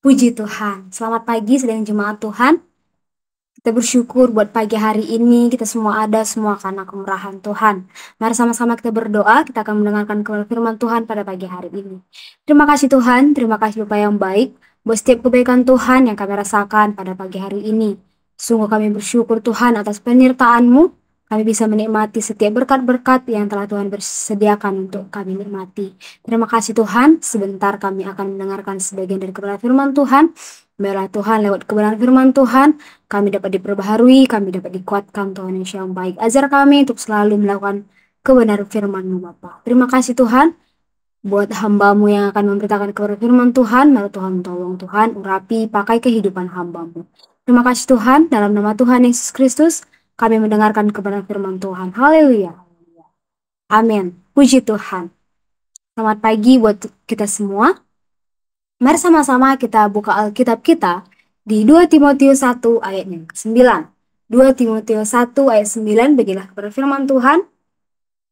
Puji Tuhan. Selamat pagi sedang jemaat Tuhan. Kita bersyukur buat pagi hari ini kita semua ada semua karena kemurahan Tuhan. Mari sama-sama kita berdoa, kita akan mendengarkan kebenaran firman Tuhan pada pagi hari ini. Terima kasih Tuhan, terima kasih Bapak yang baik buat setiap kebaikan Tuhan yang kami rasakan pada pagi hari ini. Sungguh kami bersyukur Tuhan atas penyertaan-Mu. Kami bisa menikmati setiap berkat-berkat yang telah Tuhan bersediakan untuk kami nikmati. Terima kasih Tuhan, sebentar kami akan mendengarkan sebagian dari kebenaran firman Tuhan. Biarlah Tuhan lewat kebenaran firman Tuhan, kami dapat diperbaharui, kami dapat dikuatkan Tuhan Yesus yang baik. Ajar kami untuk selalu melakukan kebenaran firman-Mu Bapa. Terima kasih Tuhan buat hamba-Mu yang akan memberitakan kebenaran firman Tuhan. Mari Tuhan tolong Tuhan, urapi, pakai kehidupan hamba-Mu. Terima kasih Tuhan, dalam nama Tuhan Yesus Kristus, kami mendengarkan kebenaran firman Tuhan. Haleluya. Amin. Puji Tuhan. Selamat pagi buat kita semua. Mari sama-sama kita buka Alkitab kita di 2 Timotius 1 ayat yang ke-9. 2 Timotius 1 ayat 9, beginilah kebenaran firman Tuhan.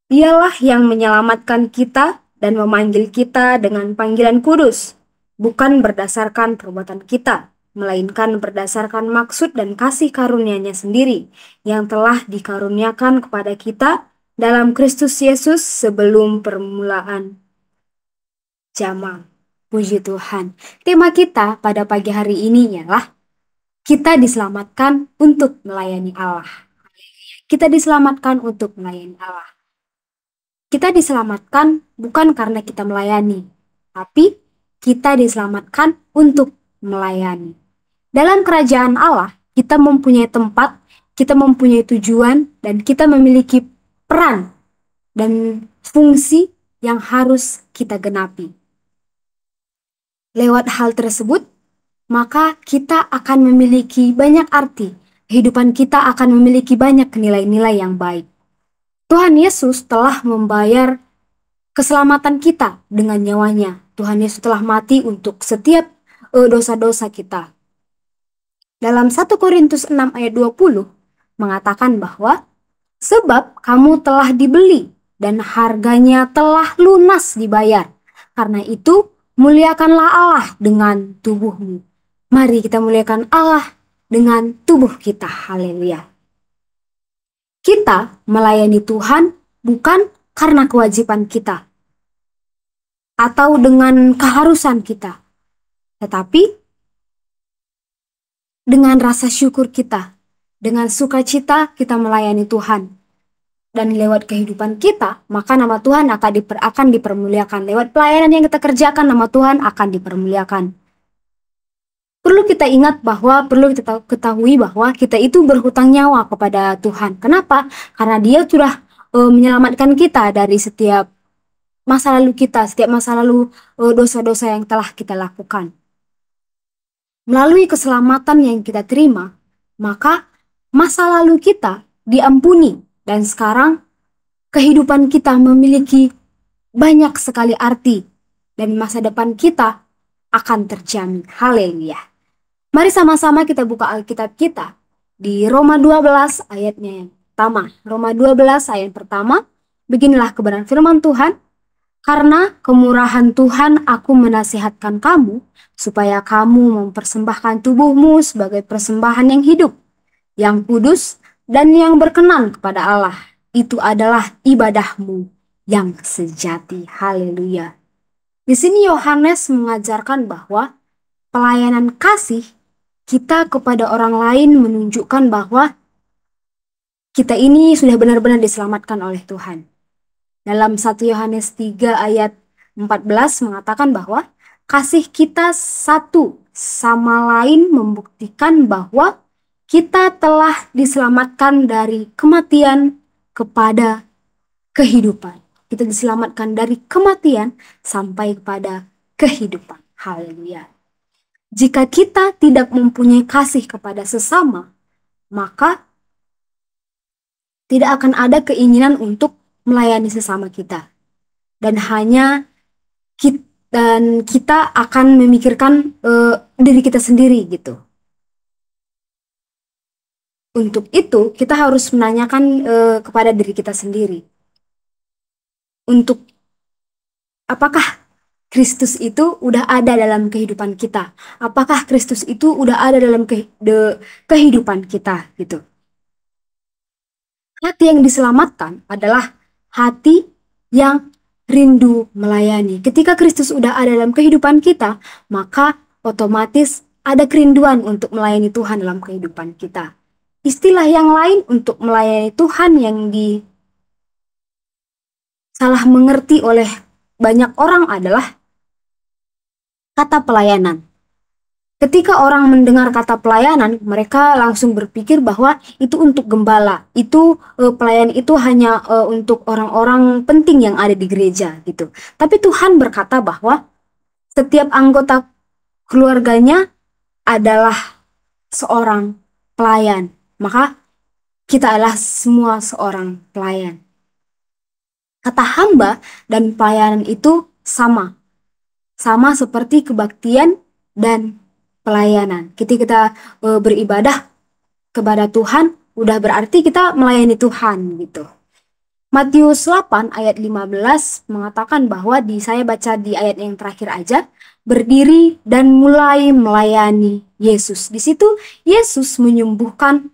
Dialah yang menyelamatkan kita dan memanggil kita dengan panggilan kudus, bukan berdasarkan perbuatan kita, melainkan berdasarkan maksud dan kasih karunia-Nya sendiri, yang telah dikaruniakan kepada kita dalam Kristus Yesus sebelum permulaan zaman. Puji Tuhan. Tema kita pada pagi hari ini ialah kita diselamatkan untuk melayani Allah. Kita diselamatkan untuk melayani Allah. Kita diselamatkan bukan karena kita melayani, tapi kita diselamatkan untuk melayani. Dalam kerajaan Allah, kita mempunyai tempat, kita mempunyai tujuan, dan kita memiliki peran dan fungsi yang harus kita genapi. Lewat hal tersebut, maka kita akan memiliki banyak arti. Kehidupan kita akan memiliki banyak nilai-nilai yang baik. Tuhan Yesus telah membayar keselamatan kita dengan nyawanya. Tuhan Yesus telah mati untuk setiap dosa-dosa kita. Dalam 1 Korintus 6 ayat 20 mengatakan bahwa sebab kamu telah dibeli dan harganya telah lunas dibayar. Karena itu muliakanlah Allah dengan tubuhmu. Mari kita muliakan Allah dengan tubuh kita. Haleluya. Kita melayani Tuhan bukan karena kewajiban kita atau dengan keharusan kita, tetapi dengan rasa syukur kita, dengan sukacita kita melayani Tuhan. Dan lewat kehidupan kita, maka nama Tuhan akan dipermuliakan. Lewat pelayanan yang kita kerjakan, nama Tuhan akan dipermuliakan. Perlu kita ingat bahwa, perlu kita ketahui bahwa kita itu berhutang nyawa kepada Tuhan. Kenapa? Karena Dia sudah menyelamatkan kita dari setiap masa lalu kita, setiap masa lalu dosa-dosa yang telah kita lakukan. Melalui keselamatan yang kita terima, maka masa lalu kita diampuni. Dan sekarang kehidupan kita memiliki banyak sekali arti dan masa depan kita akan terjamin. Haleluya. Mari sama-sama kita buka Alkitab kita di Roma 12 ayatnya yang pertama. Roma 12 ayat pertama, beginilah kebenaran firman Tuhan. Karena kemurahan Tuhan aku menasihatkan kamu supaya kamu mempersembahkan tubuhmu sebagai persembahan yang hidup, yang kudus, dan yang berkenan kepada Allah. Itu adalah ibadahmu yang sejati. Haleluya. Di sini Yohanes mengajarkan bahwa pelayanan kasih kita kepada orang lain menunjukkan bahwa kita ini sudah benar-benar diselamatkan oleh Tuhan. Dalam 1 Yohanes 3 ayat 14 mengatakan bahwa kasih kita satu sama lain membuktikan bahwa kita telah diselamatkan dari kematian kepada kehidupan. Kita diselamatkan dari kematian sampai kepada kehidupan. Haleluya. Jika kita tidak mempunyai kasih kepada sesama, maka tidak akan ada keinginan untuk melayani sesama kita. Dan hanya kita akan memikirkan diri kita sendiri gitu. Untuk itu, kita harus menanyakan kepada diri kita sendiri. Untuk apakah Kristus itu udah ada dalam kehidupan kita? Apakah Kristus itu udah ada dalam kehidupan kita gitu? Hati yang diselamatkan adalah hati yang rindu melayani. Ketika Kristus udah ada dalam kehidupan kita, maka otomatis ada kerinduan untuk melayani Tuhan dalam kehidupan kita. Istilah yang lain untuk melayani Tuhan yang salah mengerti oleh banyak orang adalah kata pelayanan. Ketika orang mendengar kata pelayanan, mereka langsung berpikir bahwa itu untuk gembala, itu pelayan itu hanya untuk orang-orang penting yang ada di gereja gitu. Tapi Tuhan berkata bahwa setiap anggota keluarganya adalah seorang pelayan. Maka kita adalah semua seorang pelayan. Kata hamba dan pelayanan itu sama. Sama seperti kebaktian dan pelayanan. Ketika kita beribadah kepada Tuhan, udah berarti kita melayani Tuhan gitu. Matius 8 ayat 15 mengatakan bahwa saya baca di ayat yang terakhir aja, berdiri dan mulai melayani Yesus. Di situ Yesus menyembuhkan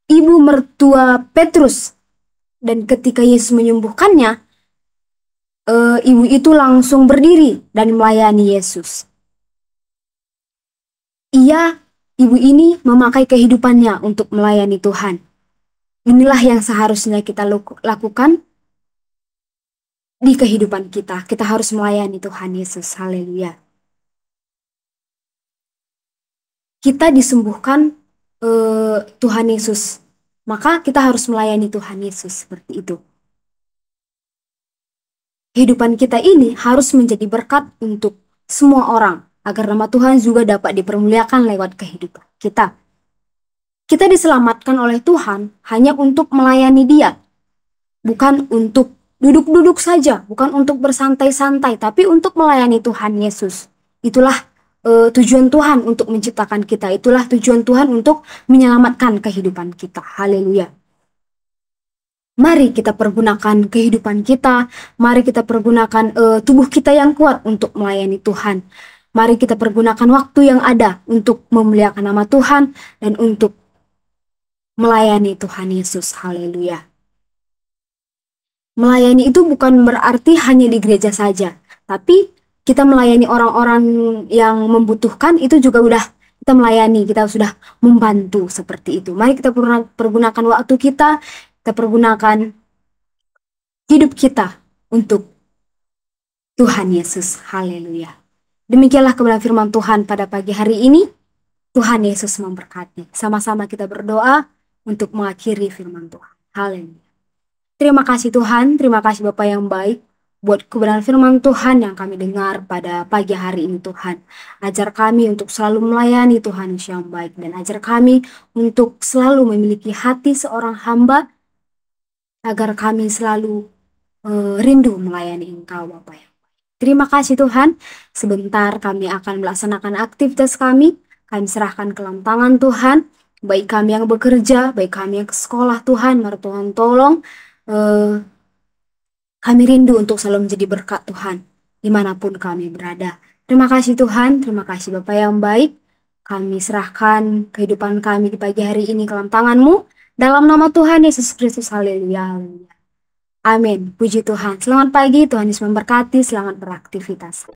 ibu mertua Petrus, dan ketika Yesus menyembuhkannya, ibu itu langsung berdiri dan melayani Yesus. Ibu ini memakai kehidupannya untuk melayani Tuhan. Inilah yang seharusnya kita lakukan di kehidupan kita. Kita harus melayani Tuhan Yesus. Haleluya. Kita disembuhkan Tuhan Yesus. Maka kita harus melayani Tuhan Yesus seperti itu. Kehidupan kita ini harus menjadi berkat untuk semua orang, agar nama Tuhan juga dapat dipermuliakan lewat kehidupan kita. Kita diselamatkan oleh Tuhan hanya untuk melayani Dia, bukan untuk duduk-duduk saja, bukan untuk bersantai-santai, tapi untuk melayani Tuhan Yesus. Itulah tujuan Tuhan untuk menciptakan kita, itulah tujuan Tuhan untuk menyelamatkan kehidupan kita. Haleluya. Mari kita pergunakan kehidupan kita, mari kita pergunakan tubuh kita yang kuat untuk melayani Tuhan. Mari kita pergunakan waktu yang ada untuk memuliakan nama Tuhan dan untuk melayani Tuhan Yesus. Haleluya. Melayani itu bukan berarti hanya di gereja saja, tapi kita melayani orang-orang yang membutuhkan itu juga udah kita melayani, kita sudah membantu seperti itu. Mari kita pergunakan waktu kita pergunakan hidup kita untuk Tuhan Yesus. Haleluya. Demikianlah kebenaran firman Tuhan pada pagi hari ini. Tuhan Yesus memberkati. Sama-sama kita berdoa untuk mengakhiri firman Tuhan. Haleluya. Terima kasih Tuhan, terima kasih Bapa yang baik buat kebenaran firman Tuhan yang kami dengar pada pagi hari ini Tuhan. Ajar kami untuk selalu melayani Tuhan yang baik, dan ajar kami untuk selalu memiliki hati seorang hamba, agar kami selalu rindu melayani Engkau Bapa yang baik. Terima kasih Tuhan. Sebentar kami akan melaksanakan aktivitas kami serahkan ke dalam tangan Tuhan. Baik kami yang bekerja, baik kami yang ke sekolah Tuhan, mari Tuhan tolong kami rindu untuk selalu menjadi berkat Tuhan dimanapun kami berada. Terima kasih Tuhan, terima kasih Bapa yang baik. Kami serahkan kehidupan kami di pagi hari ini ke dalam tangan-Mu. Dalam nama Tuhan Yesus Kristus, haleluya. Amin. Puji Tuhan. Selamat pagi, Tuhan Yesus memberkati. Selamat beraktivitas.